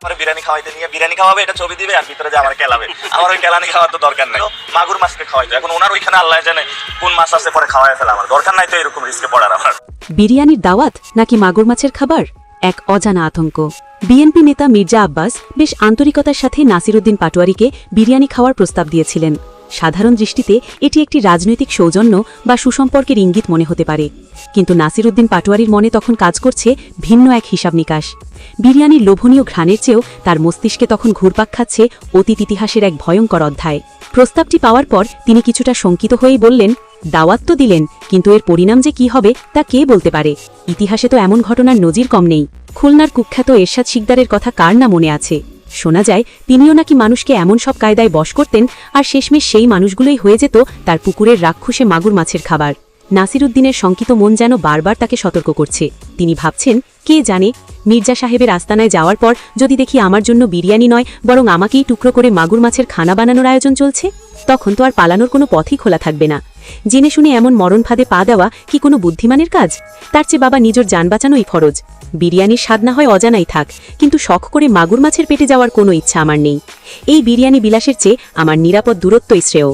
আমার বিরিয়ানি খাওয়াইতে নিয়ে বিরিয়ানি খাওয়াবে, এটা ছবি দিবে আর ভিতরে যে আমার কেলাবে। আমার ওই কেলানি খাওয়ার তো দরকার নেই, মাগুর মাছকে খাওয়াইতো। এখন ওনার ওইখানে আল্লাহ জানে কোন মাছ আছে, পরে খাওয়াই ফেলা। আমার দরকার নাই তো এরকম রিস্কে পড়ার। আমার বিরিয়ানির দাওয়াত নাকি মাগুর মাছের খাবার, এক অজানা আতঙ্ক। বিএনপি নেতা মির্জা আব্বাস বেশ আন্তরিকতার সাথে নাসিরউদ্দিন পাটোয়ারিকে বিরিয়ানি খাওয়ার প্রস্তাব দিয়েছিলেন। সাধারণ দৃষ্টিতে এটি একটি রাজনৈতিক সৌজন্য বা সুসম্পর্কের ইঙ্গিত মনে হতে পারে, কিন্তু নাসিরউদ্দিন পাটোয়ারির মনে তখন কাজ করছে ভিন্ন এক হিসাব নিকাশ। বিরিয়ানির লোভনীয় ঘ্রাণের চেয়েও তার মস্তিষ্কে তখন ঘুরপাক খাচ্ছে অতীত ইতিহাসের এক ভয়ঙ্কর অধ্যায়। প্রস্তাবটি পাওয়ার পর তিনি কিছুটা শঙ্কিত হয়েই বললেন, দাওয়াত তো দিলেন, কিন্তু এর পরিণাম যে কি হবে তা কে বলতে পারে? ইতিহাসে তো এমন ঘটনার নজির কম নেই। খুলনার কুখ্যাত এরশাদ শিকদারের কথা কার না মনে আছে? শোনা যায় তিনিও নাকি মানুষকে এমন সব কায়দায় বশ করতেন, আর শেষমেশ সেই মানুষগুলোই হয়ে যেত তার পুকুরের রাক্ষসে মাগুর মাছের খাবার। নাসিরউদ্দিনের শঙ্কিত মন যেন বারবার তাকে সতর্ক করছে। তিনি ভাবছেন, কে জানে, মির্জা সাহেবের আস্তানায় যাওয়ার পর যদি দেখি আমার জন্য বিরিয়ানি নয় বরং আমাকেই টুকরো করে মাগুর মাছের খানা বানানোর আয়োজন চলছে, তখন তো আর পালানোর কোনো পথই খোলা থাকবে না। জেনে শুনে এমন মরণ ফাঁদে পা দেওয়া কি কোনো বুদ্ধিমানের কাজ? তার চেয়ে বাবা নিজের যান বাঁচানোই ফরজ। বিরিয়ানির স্বাদ না হয় অজানাই থাক, কিন্তু শখ করে মাগুর মাছের পেটে যাওয়ার কোনো ইচ্ছা আমার নেই। এই বিরিয়ানি বিলাসের চেয়ে আমার নিরাপদ দূরত্বই শ্রেয়।